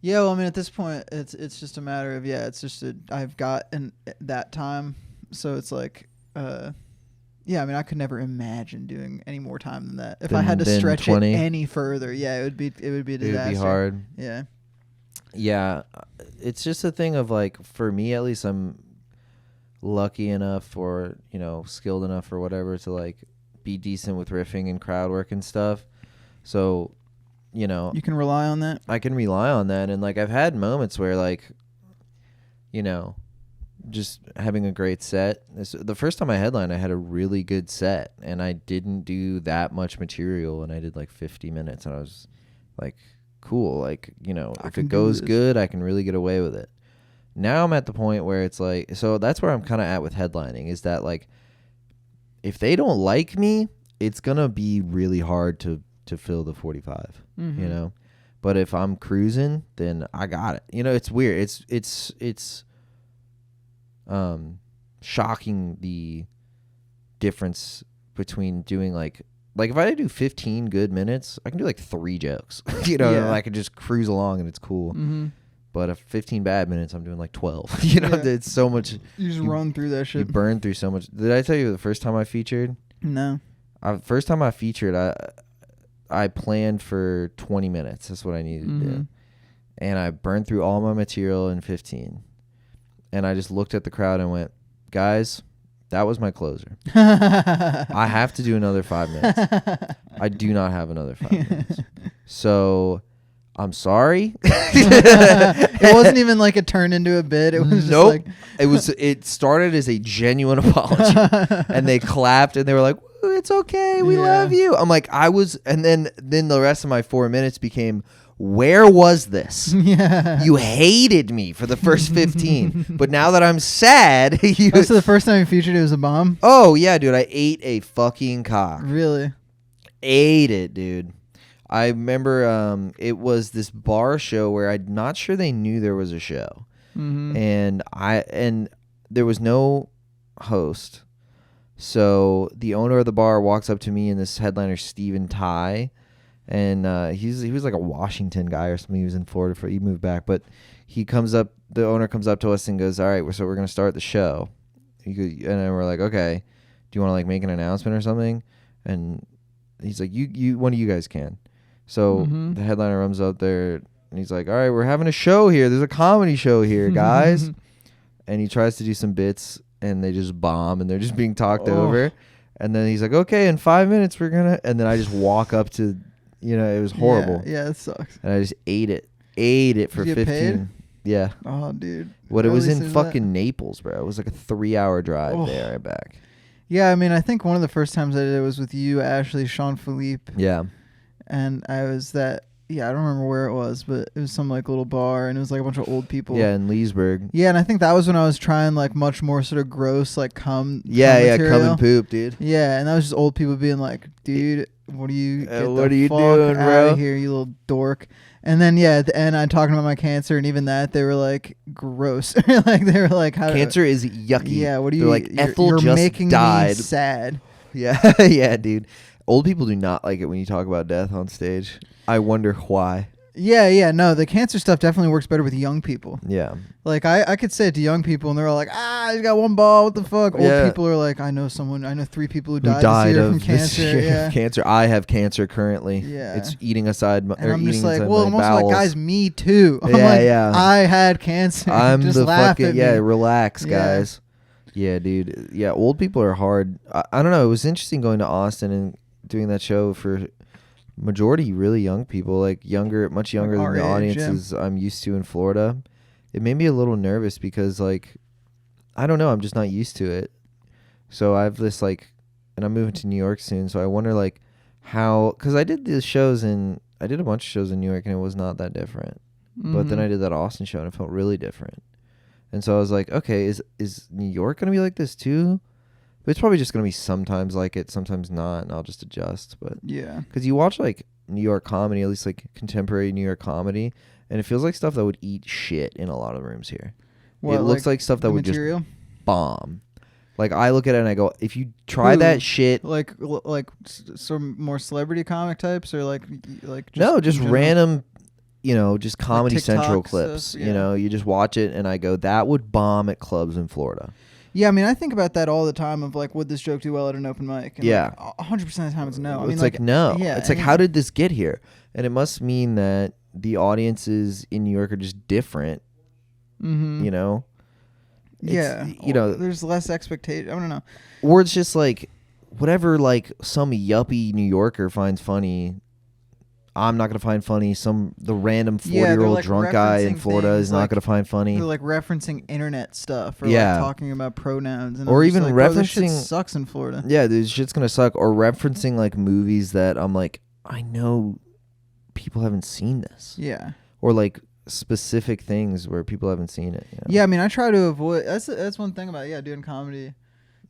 Yeah, well, I mean, at this point, it's just a matter of it's just I've got that time, so it's like, yeah. I mean, I could never imagine doing any more time than that. If I had to stretch 20? it any further, it would be a disaster. It would be hard. Yeah. Yeah, it's just a thing of like, for me at least, I'm lucky enough or skilled enough or whatever to like be decent with riffing and crowd work and stuff. So, you know, You can rely on that. I can rely on that. And like I've had moments where like, you know, just having a great set. The first time I headlined, I had a really good set, and I didn't do that much material, and I did like 50 minutes, and I was like, cool. Like, you know, if it goes good, I can really get away with it. Now I'm at the point where it's like, so that's where I'm kind of at with headlining, is that like, if they don't like me, it's going to be really hard to fill the 45, you know? But if I'm cruising, then I got it. You know, it's weird. It's shocking the difference between doing like if I do 15 good minutes, I can do like 3 jokes, you know, and I can just cruise along and it's cool. But if 15 bad minutes, I'm doing like 12, you know, it's so much. You just run through that shit. You burn through so much. Did I tell you the first time I featured? No. First time I featured, I planned for 20 minutes. That's what I needed to do. And I burned through all my material in 15. And I just looked at the crowd and went, guys, that was my closer. I have to do another 5 minutes. I do not have another 5 minutes. So I'm sorry. It wasn't even like it turned into a bit. It was nope. just like It started as a genuine apology. And they clapped and they were like, it's okay. We love you. I'm like, and then the rest of my 4 minutes became, where was this? Yeah. You hated me for the first 15, but now that I'm sad, So the first time you featured, it was a bomb? Oh, yeah, dude. I ate a fucking cock. Really? Ate it, dude. I remember it was this bar show where I'm not sure they knew there was a show. And there was no host. So the owner of the bar walks up to me and this headliner, Steven Ty, and he was like a Washington guy or something. He was in Florida he moved back, but the owner comes up to us and goes, all right, so we're going to start the show. And then we're like, okay, do you want to like make an announcement or something? And he's like, you one of you guys can. So the headliner runs up there and he's like, all right, we're having a show here. There's a comedy show here, guys. And he tries to do some bits and they just bomb and they're just being talked over. And then he's like, okay, in 5 minutes we're going to, and then I just walk up to, you know, it was horrible. Yeah, it sucks. And I just ate it for 15. Paid? Yeah. Oh, dude. It was in fucking Naples, bro. It was like a 3-hour drive there and back. Yeah, I mean, I think one of the first times I did it was with you, Ashley, Sean Philippe. Yeah. And I was I don't remember where it was, but it was some like little bar and it was like a bunch of old people. Yeah, in Leesburg. Yeah, and I think that was when I was trying like much more sort of gross like cum material. Cum and poop, dude. Yeah, and that was just old people being like, dude, what are you doing, bro? Here, you little dork. And then at the end I'm talking about my cancer, and even that they were like gross. Like they were like, how cancer is yucky. Yeah, what do you? They're like, Ethel you're just making died. Me sad. Yeah, yeah, dude. Old people do not like it when you talk about death on stage. I wonder why. Yeah, no, the cancer stuff definitely works better with young people. Yeah. Like, I could say it to young people, and they're all like, he's got one ball, what the fuck? Old people are like, I know 3 people who died this year from cancer. Yeah. Cancer. I have cancer currently. Yeah. It's eating aside my, and I'm just like, well, I'm also like, guys, me too. I'm yeah. I had cancer. I'm just the laugh fucking, at me. relax, guys. Yeah, dude. Yeah, old people are hard. I don't know. It was interesting going to Austin and doing that show for majority really young people, like much younger than the audiences I'm used to in Florida. It made me a little nervous because like I don't know, I'm just not used to it. So I have this like, and I'm moving to New York soon, so I wonder like how, because I did a bunch of shows in New York and it was not that different. But then I did that Austin show and it felt really different. And so I was like, okay, is New York gonna be like this too? But it's probably just going to be sometimes like it, sometimes not, and I'll just adjust. But yeah. Because you watch like New York comedy, at least like contemporary New York comedy, and it feels like stuff that would eat shit in a lot of rooms here. It looks like stuff that would just bomb. Like I look at it and I go, if you try that shit. Like some more celebrity comic types or like just no, just random, just Comedy like Central clips. Stuff, yeah. You just watch it and I go, that would bomb at clubs in Florida. Yeah, I mean, I think about that all the time of like, would this joke do well at an open mic? And yeah. 100% of the time it's no. I mean, it's like no. Yeah, it's like, how did this get here? And it must mean that the audiences in New York are just different, Yeah. There's less expectation. I don't know. Or it's just like, whatever like some yuppie New Yorker finds funny, I'm not gonna find funny. The random Yeah, they're, 40-year-old like, drunk guy in referencing Florida things is not like- gonna find funny. They're like referencing internet stuff or Yeah. like talking about pronouns and Or I'm just even like, bro, this shit referencing- sucks in Florida. Yeah, dude, shit's gonna suck. Or referencing like movies that I'm like, I know people haven't seen this. Yeah. Or like specific things where people haven't seen it. You know? Yeah, I mean, I try to avoid. That's one thing about doing comedy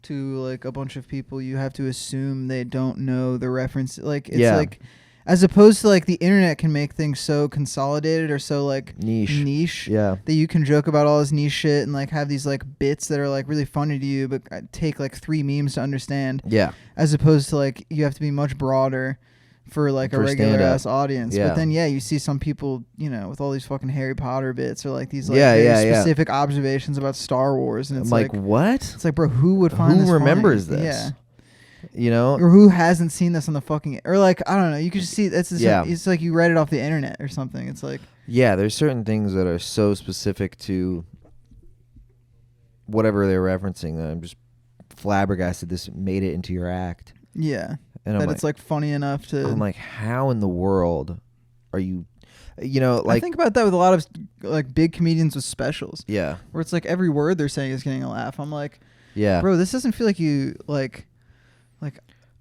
to like a bunch of people. You have to assume they don't know the reference. Like it's Yeah. like, as opposed to like the internet can make things so consolidated or so like Niche. Yeah. that you can joke about all this niche shit and like have these like bits that are like really funny to you, but take like 3 memes to understand. Yeah. As opposed to like you have to be much broader for like a For regular stand-up. ass audience. Yeah. But then you see some people, with all these fucking Harry Potter bits or like these like Yeah, very yeah, yeah. specific observations about Star Wars, and I'm it's like, what? it's like, bro, who would find this Who remembers funny? this? Yeah. You know? Or who hasn't seen this on the fucking, or like, I don't know, you could just see Yeah. it's like you read it off the internet or something. It's like, Yeah, there's certain things that are so specific to whatever they're referencing that I'm just flabbergasted this made it into your act. yeah, And that I'm it's like funny enough to. I'm like, how in the world are you, I like, think about that with a lot of like big comedians with specials, yeah, where it's like every word they're saying is getting a laugh. I'm like, yeah. bro, this doesn't feel like you like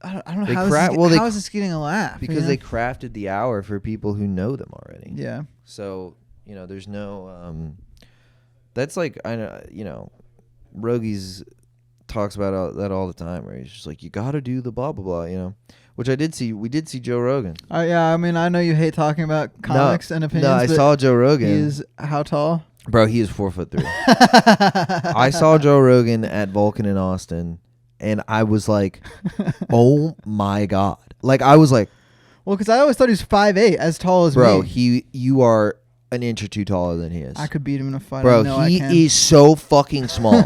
I don't know They how, how is this getting a laugh? Because they crafted the hour for people who know them already. Yeah. So, there's no, that's like, I know, Rogies talks about that all the time, where he's just like, you got to do the blah, blah, blah, which I did see. We did see Joe Rogan. Yeah, I mean, I know you hate talking about comics and opinions. No, I but saw Joe Rogan. He is how tall? Bro, he is 4'3". I saw Joe Rogan at Vulcan in Austin, and I was like, oh my God. Like, I was like, well, because I always thought he was 5'8", as tall as bro, me. you are an inch or two taller than he is. I could beat him in a fight. Bro, I know I can. he is so fucking small.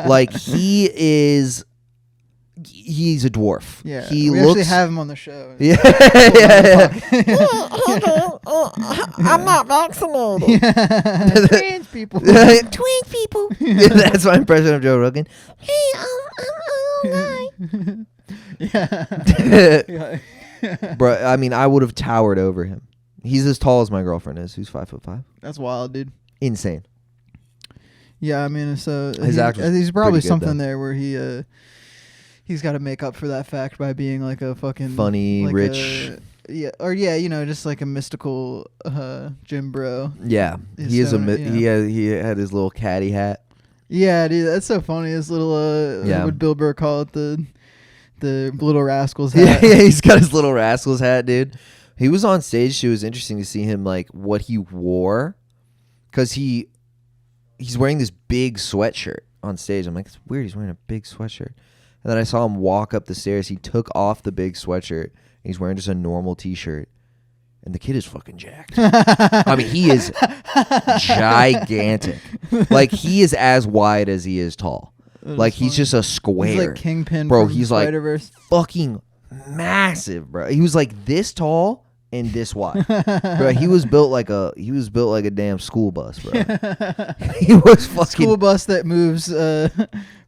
Like, he's a dwarf. Yeah, He we looks. actually have him on the show. Yeah, yeah. I'm not vaccinated. Trans people. Twin people. That's my impression of Joe Rogan. Hey, I'm a yeah. Bro, I mean, I would have towered over him. He's as tall as my girlfriend is, who's 5'5". That's wild, dude. Insane. Yeah, I mean, so His act was he's probably pretty good, something though. there where he's got to make up for that fact by being like a fucking Funny, like rich. just like a mystical gym bro. Yeah, His he is stoner, he had his little caddy hat. Yeah, dude, that's so funny. His little Yeah. what Bill Burr call it, the Little Rascals Yeah, hat. yeah, he's got his little Rascals hat, dude. He was on stage too. It was interesting to see him, like, what he wore, because he's wearing this big sweatshirt on stage. I'm like, it's weird. He's wearing a big sweatshirt. And then I saw him walk up the stairs. He took off the big sweatshirt. And he's wearing just a normal T-shirt. And the kid is fucking jacked. I mean, he is gigantic. Like, he is as wide as he is tall. Like, he's just a square. He's like Kingpin, Bro, from he's like Spider-Verse. fucking massive, bro. He was like this tall and this wide. Bro, he was built like a damn school bus, bro. He was fucking School bus that moves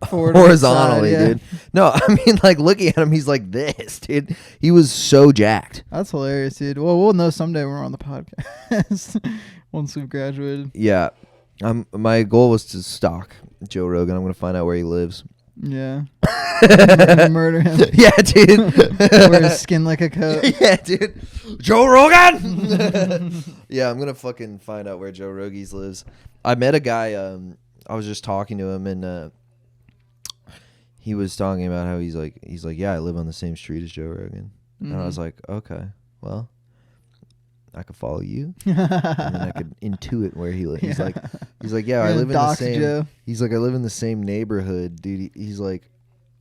forward horizontally, on its side, yeah. dude. No, I mean, like, looking at him, he's like this, dude. He was so jacked. That's hilarious, dude. Well, we'll know someday when we're on the podcast once we've graduated. Yeah. My goal was to stalk Joe Rogan. I'm gonna find out where he lives. Yeah. Murder him. Yeah, dude. Wear his skin like a coat. Yeah, dude. Joe Rogan. Yeah, I'm gonna fucking find out where Joe Rogies lives. I met a guy. I was just talking to him, and he was talking about how he's like, yeah, I live on the same street as Joe Rogan, and I was like, okay, well, I could follow you, and then I could intuit where he lives. He's like, yeah, I live in the same. Joe. He's like, I live in the same neighborhood, dude. He's like,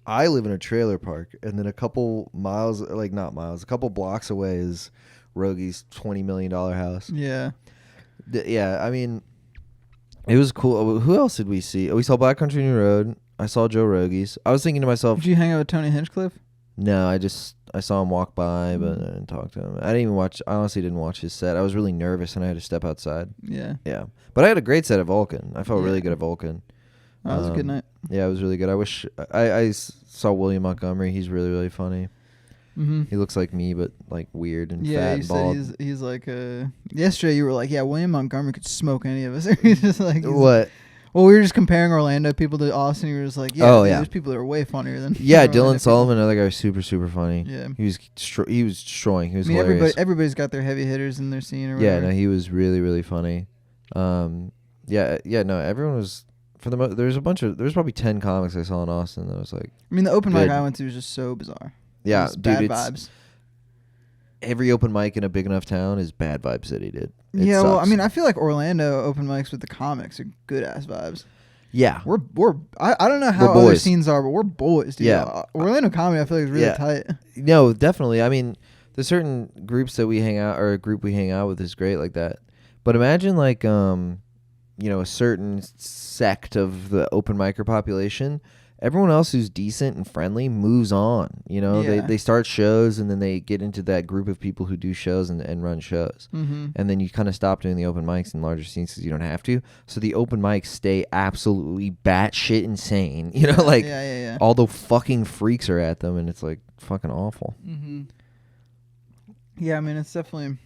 I live in a trailer park, and then a couple miles, like not miles, a couple blocks away is Rogie's $20 million house. Yeah. Yeah, I mean, it was cool. Who else did we see? We saw Black Country New Road. I saw Joe Rogies. I was thinking to myself, Did you hang out with Tony Hinchcliffe? no, I saw him walk by, but I didn't talk to him. I honestly didn't watch his set. I was really nervous, and I had to step outside. Yeah. Yeah, but I had a great set at Vulcan. I felt Yeah. really good at Vulcan. Oh, that was a good night. Yeah, it was really good. I wish I saw William Montgomery. He's really, really funny. Mm-hmm. He looks like me, but like weird and Yeah, fat you and said bald. he's like yesterday you were like, yeah, William Montgomery could smoke any of us. He's just like What? Well, we were just comparing Orlando people to Austin. You were just like, yeah, Oh, dude, yeah. there's people that are way funnier than Yeah, Orlando Dylan people. Sullivan, another guy, was super, super funny. Yeah. He was destroying. He was I mean, hilarious. everybody's got their heavy hitters in their scene or Yeah, whatever. no, he was really, really funny. Yeah, no, everyone was for the there's probably 10 comics I saw in Austin that was like, I mean, the open mic Good. I went to was just so bizarre. It yeah, was dude, bad it's vibes. every open mic in a big enough town is bad vibe city, dude. It Yeah, well, I sucks. mean, I feel like Orlando open mics with the comics are good ass vibes. Yeah, I don't know how We're other boys. scenes are, but we're boys, dude. Yeah. Orlando comedy I feel like is really Yeah. tight. no, definitely. I mean, there's certain groups that we hang out, or a group we hang out with is great like that. But imagine like a certain sect of the open micer population. Everyone else who's decent and friendly moves on. Yeah. They start shows and then they get into that group of people who do shows and run shows. Mm-hmm. And then you kind of stop doing the open mics in larger scenes because you don't have to. So the open mics stay absolutely batshit insane. Yeah. All the fucking freaks are at them, and it's like fucking awful. Mm-hmm. Yeah, I mean, it's definitely.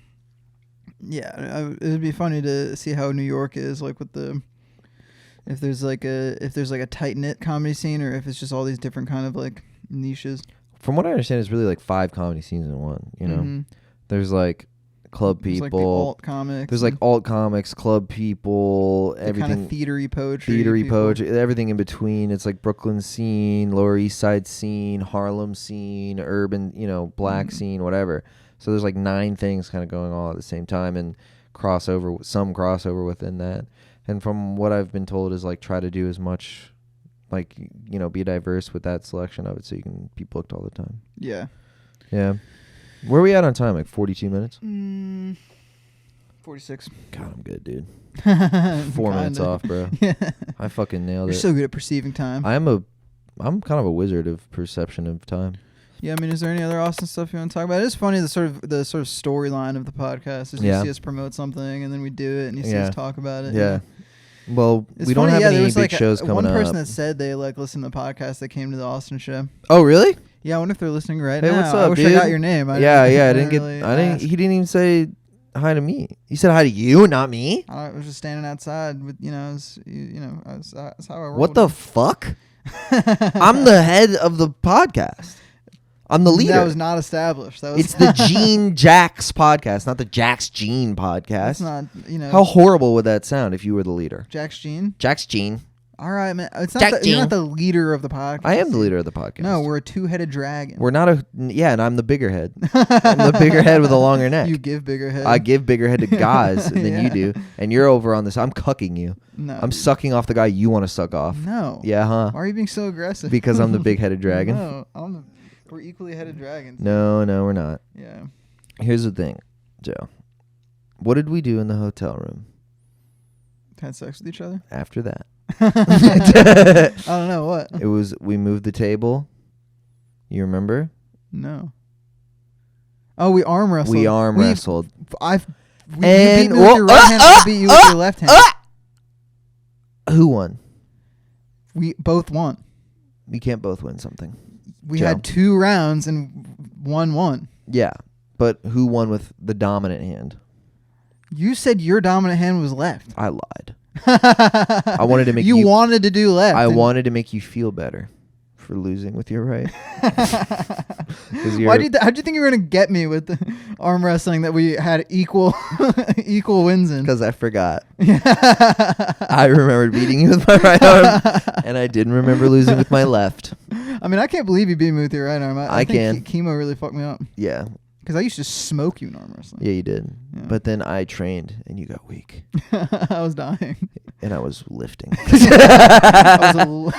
Yeah, it would be funny to see how New York is like with the. If there's like a tight knit comedy scene, or if it's just all these different kind of like niches. From what I understand, it's really like 5 comedy scenes in one. Mhm. There's like club There's people. like the alt comics. There's like and alt comics, club people, the everything. kind of theatery poetry. Theatery people. poetry, everything in between. It's like Brooklyn scene, Lower East Side scene, Harlem scene, urban, black scene, whatever. So there's like 9 things kind of going all at the same time, and some crossover within that. And from what I've been told is like try to do as much, like be diverse with that selection of it, so you can be booked all the time. Yeah. Yeah. Where are we at on time? Like 42 minutes? 46. God, I'm good, dude. 4 Kinda. minutes off, bro. Yeah. I fucking nailed You're it. so good at perceiving time. I'm kind of a wizard of perception of time. Yeah, I mean, is there any other Austin stuff you want to talk about? It is funny the sort of storyline of the podcast is you Yeah. see us promote something and then we do it and you see Yeah. us talk about it. Yeah. Well, It's we don't funny, have there any was big like shows coming one up. person that said they like listened to the podcast that came to the Austin show. Oh, really? Yeah, I wonder if they're listening right Hey, now. what's I up, wish dude? I got your name. I didn't get. really I didn't. ask. He didn't even say hi to me. He said hi to you, not me. I was just standing outside with that's how I rolled. What the fuck? I'm the head of the podcast. I'm the leader. That was not established. That was It's the JeanJax podcast, not the Jax Jean podcast. That's not How horrible would that sound if you were the leader? Jax Jean. Jax Jean. All right, man. It's Jack not you're not Jean. the leader of the podcast. I am the leader of the podcast. No, we're a 2-headed dragon. We're not and I'm the bigger head. I'm the bigger head with a longer neck. You give bigger head. I give bigger head to guys than Yeah. you do, and you're over on this. I'm cucking you. No. I'm sucking off the guy you want to suck off. No. Yeah, huh? Why are you being so aggressive? Because I'm the big-headed dragon. No, we're equally headed dragons. No, we're not. Yeah. Here's the thing, Joe. What did we do in the hotel room Had sex with each other? after that? I don't know what. It was we moved the table. You remember? No. Oh, we arm wrestled. We arm wrestled. You beat And- me with your right hand. I beat you with your left hand. Who won? We both won. We can't both win something. We Joe. had 2 rounds and one won. Yeah, but who won with the dominant hand? You said your dominant hand was left. I lied. I wanted to make you wanted to do left. I and- wanted to make you feel better for losing with your right. 'Cause Why do you how'd you think you were gonna get me with the arm wrestling that we had equal wins in? Because I forgot. I remembered beating you with my right arm, and I didn't remember losing with my left. I mean, I can't believe you beat me with your right arm. I can. think chemo really fucked me up Yeah. because I used to smoke you in arm wrestling. Yeah, you did. Yeah. But then I trained, and you got weak, I was dying. and I was lifting. I was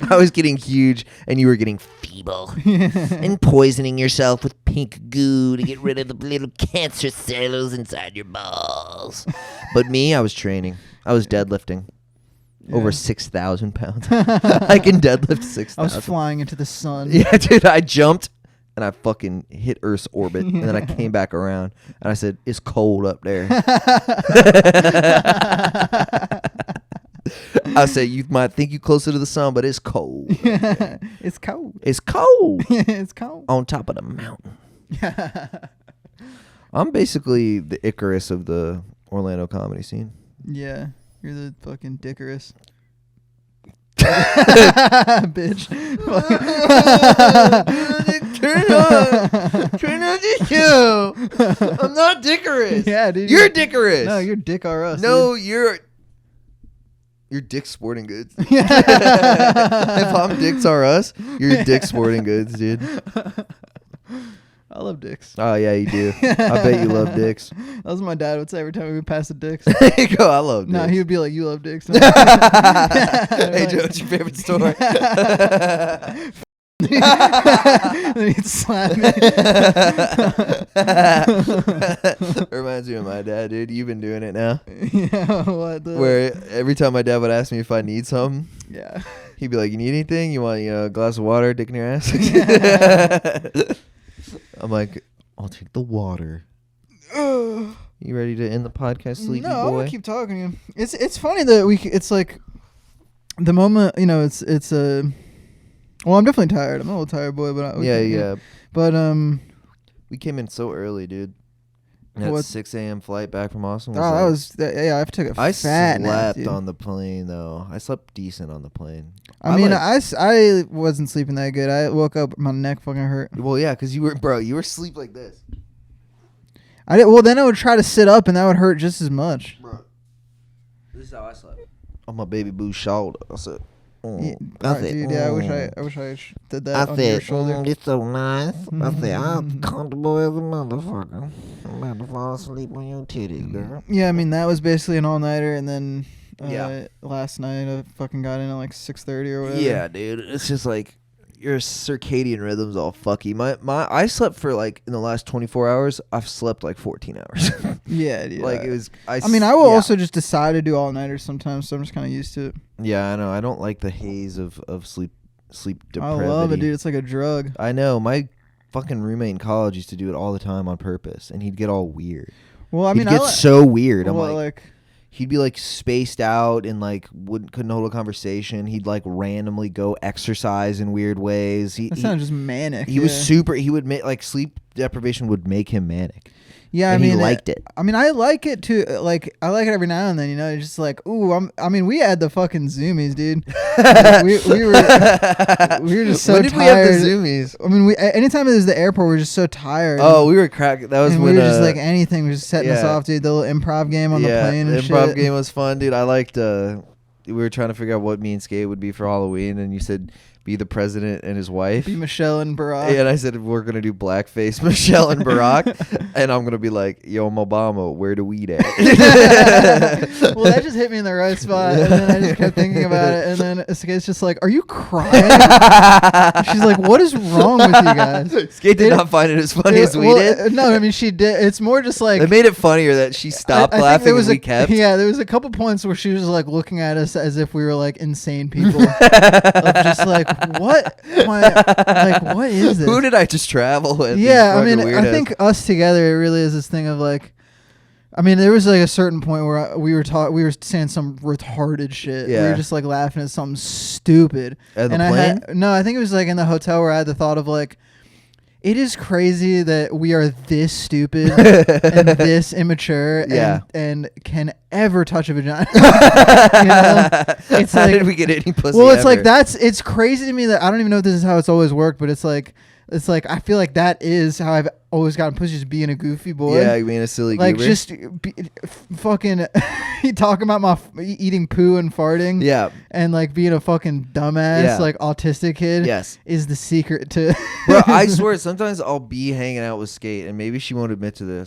I was getting huge, and you were getting feeble. And poisoning yourself with pink goo to get rid of the little cancer cells inside your balls. But me, I was training. I was deadlifting. Over 6,000 pounds. I can deadlift I 6,000. was flying into the sun. Yeah, dude, I jumped and I fucking hit Earth's orbit, and then I came back around and I said, "It's cold up there." I say you might think you closer to the sun, but it's cold. It's cold. It's cold It's cold. on top of the mountain. I'm basically the Icarus of the Orlando comedy scene. Yeah, you're the fucking Dickerous. Bitch. Turn on the show. I'm not Dickerous. Yeah, dude. You're Dickerous. No, you're Dick R Us. No, you're Dick Sporting Goods. If I'm Dick's R Us, you're Dick Sporting Goods, dude. I love dicks. Oh yeah, you do. I bet you love dicks. That was what my dad would say every time we would pass the dicks. There you go. I love dicks. No, he would be like, "You love dicks." Hey Joe, what's your favorite store? Then he'd slap me. Reminds me of my dad, dude. You've been doing it now. Yeah, what the? Where every time my dad would ask me if I need something, Yeah. he'd be like, "You need anything? You want a glass of water, dick in your ass?" I'm like, "I'll take the water." You ready to end the podcast, sleepy No, I'm boy? gonna keep talking to you. It's funny that it's like the moment it's a. Well, I'm definitely tired. I'm a little tired, boy. But Yeah. But We came in so early, dude. That What? 6 a.m. flight back from Austin. yeah. I took a I fat nap, slept dude. on the plane though. I slept decent on the plane. I mean, I wasn't sleeping that good. I woke up, my neck fucking hurt. Well, yeah, because you were asleep like this, I did. Well, then I would try to sit up, and that would hurt just as much. bro. This is how I slept on my baby boo's shoulder. I said, Yeah, I said, dude, yeah, I wish I did that on your shoulder. it's so nice. I said, I'm comfortable as a motherfucker. I'm about to fall asleep on your titties, girl. Yeah, I mean that was basically an all nighter, and then Yeah. last night I fucking got in at like 6:30 or whatever. yeah, dude. It's just like your circadian rhythm's all fucky. I slept for like in the last 24 hours. I've slept like 14 hours. Yeah, dude. Like it was. I mean, I will yeah. also just decide to do all nighters sometimes, so I'm just kind of used to it. Yeah, I know. I don't like the haze of sleep depravity. I love it, dude. It's like a drug. I know. My fucking roommate in college used to do it all the time on purpose, and he'd get all weird. Well, I He'd mean, get so weird. I'm well, like, he'd be like spaced out and like couldn't hold a conversation. He'd like randomly go exercise in weird ways. that sounds just manic. He was super. He would make like sleep deprivation would make him manic. Yeah, and I mean, he liked it. I mean, I like it too. Like, I like it every now and then. It's just like, ooh, I mean, we had the fucking zoomies, dude. we were just so when did tired. we have the zoomies? I mean, anytime it was the airport, we were just so tired. Oh, we were cracking. That was and when we were just like anything was just setting us yeah. off, dude. The little improv game on the plane and the improv shit. game was fun, dude. I liked. We were trying to figure out what me and Skate would be for Halloween, and you said be the president and his wife. Be Michelle and Barack. Yeah, and I said we're gonna do blackface Michelle and Barack, and I'm gonna be like, "Yo, I'm Obama, where do weed at?" Well, that just hit me in the right spot, and then I just kept thinking about it, and then Skate's just like, "Are you crying?" She's like, "What is wrong with you guys?" Skate did not find it as funny as we well, did. No, I mean she did. It's more just like It made it funnier that she stopped I think laughing there was and we kept. Yeah, there was a couple points where she was like looking at us as if we were like insane people, of just like what, what is this? Who did I just travel with? Yeah, I These mean, fucking I weirdos. think us together, it really is this thing of like, I mean, there was like a certain point where we were saying some retarded shit. We Yeah. were just like laughing at something stupid. At the and plane? I think it was like in the hotel where I had the thought of like, it is crazy that we are this stupid and this immature and can ever touch a vagina. You know? It's How like, did we get any pussy? well, it's like ever? it's crazy to me that I don't even know if this is how it's always worked, but it's like I feel like that is how I've always gotten pussy, just being a goofy boy. Yeah, you mean a silly like goober? just fucking talking about my eating poo and farting. Yeah. And like being a fucking dumbass, Yeah. like autistic kid. Yes. Is the secret to. Bro, I swear sometimes I'll be hanging out with Skate and maybe she won't admit to this,